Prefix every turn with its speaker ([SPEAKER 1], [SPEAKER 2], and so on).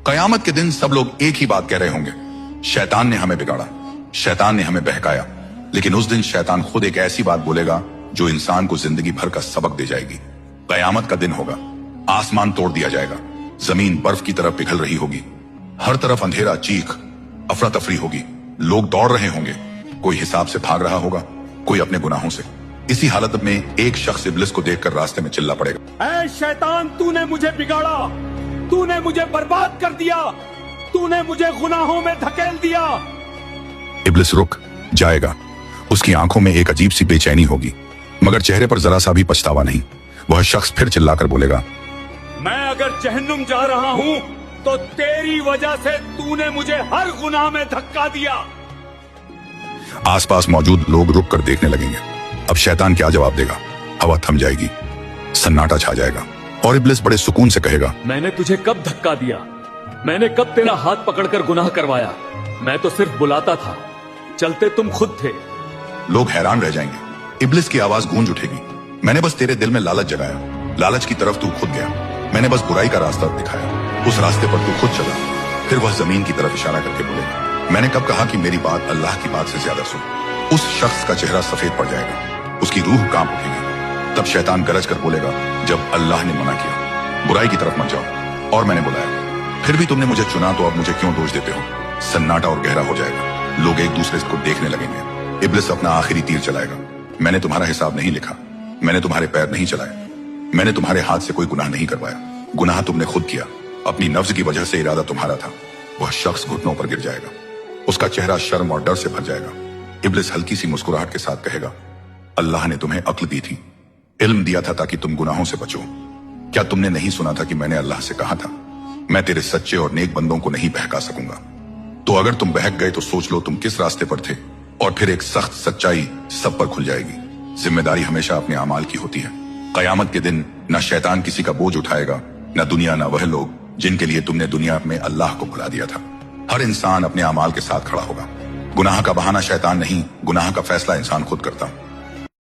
[SPEAKER 1] कयामत के दिन सब लोग एक ही बात कह रहे होंगे, शैतान ने हमें बिगाड़ा, शैतान ने हमें बहकाया। लेकिन उस दिन शैतान खुद एक ऐसी बात बोलेगा जो इंसान को जिंदगी भर का सबक दे जाएगी। कयामत का दिन होगा, आसमान तोड़ दिया जाएगा, जमीन बर्फ की तरफ पिघल रही होगी, हर तरफ अंधेरा, चीख, अफरा तफरी होगी, लोग दौड़ रहे होंगे, कोई हिसाब से भाग रहा होगा, कोई अपने गुनाहों से। इसी हालत में एक शख्स इब्लिस को देखकर रास्ते में चिल्ला पड़ेगा,
[SPEAKER 2] ऐ शैतान, तूने मुझे बिगाड़ा, तूने मुझे बर्बाद कर दिया, तूने मुझे गुनाहों में धकेल दिया।
[SPEAKER 1] इब्लिस रुक जाएगा, उसकी आंखों में एक अजीब सी बेचैनी होगी, मगर चेहरे पर जरा सा भी पछतावा नहीं। वह शख्स फिर चिल्लाकर बोलेगा,
[SPEAKER 2] मैं अगर जहन्नुम जा रहा हूँ तो तेरी वजह से तूने मुझे हर गुनाह में धक्का दिया।
[SPEAKER 1] आसपास मौजूद लोग रुक कर देखने लगेंगे। अब शैतान क्या जवाब देगा? हवा थम जाएगी, सन्नाटा छा जाएगा और इब्लिस बड़े सुकून से कहेगा,
[SPEAKER 2] मैंने तुझे कब धक्का दिया? मैंने कब तेरा हाथ पकड़कर गुनाह करवाया? मैं तो सिर्फ बुलाता था, चलते तुम खुद थे।
[SPEAKER 1] लोग हैरान रह जाएंगे। इब्लिस की आवाज गूंज उठेगी, मैंने बस तेरे दिल में लालच जगाया, लालच की तरफ तू खुद गया, मैंने बस बुराई का रास्ता दिखाया, उस रास्ते पर तू खुद चला। फिर वह जमीन की तरफ इशारा करके बोलेगा, मैंने कब कहा कि मेरी बात अल्लाह की बात से ज्यादा सुन। उस शख्स का चेहरा सफेद पड़ जाएगा, उसकी रूह कांप उठेगी। तब शैतान गरज कर बोलेगा, जब अल्लाह ने मना किया, बुराई की तरफ मत जाओ और मैंने बुलाया, फिर भी तुमने मुझे चुना, तो अब मुझे क्यों दोष देते हो? सन्नाटा और गहरा हो जाएगा, लोग एक दूसरे को देखने लगेंगे। इब्लिस अपना आखिरी तीर चलाएगा, मैंने तुम्हारा हिसाब नहीं लिखा, मैंने तुम्हारे पैर नहीं चलाए, मैंने तुम्हारे हाथ से कोई गुनाह नहीं करवाया, गुनाह तुमने खुद किया, अपनी नफ्स की वजह से इरादा तुम्हारा था। वह शख्स घुटनों पर गिर जाएगा, उसका चेहरा शर्म और डर से भर जाएगा। इब्लिस हल्की सी मुस्कुराहट के साथ कहेगा, अल्लाह ने तुम्हें अक्ल दी थी, इल्म दिया था ताकि तुम गुनाहों से बचो। क्या तुमने नहीं सुना था कि मैंने अल्लाह से कहा था, मैं तेरे सच्चे और नेक बंदों को नहीं बहका सकूंगा? तो अगर तुम बहक गए तो सोच लो तुम किस रास्ते पर थे, और फिर एक सख्त सच्चाई सब पर खुल जाएगी। जिम्मेदारी हमेशा अपने अमाल की होती है। कयामत के दिन न शैतान किसी का बोझ उठाएगा, न दुनिया, न वह लोग जिनके लिए तुमने दुनिया में अल्लाह को भुला दिया था। हर इंसान अपने अमाल के साथ खड़ा होगा। गुनाह का बहाना शैतान नहीं, गुनाह का फैसला इंसान खुद करता।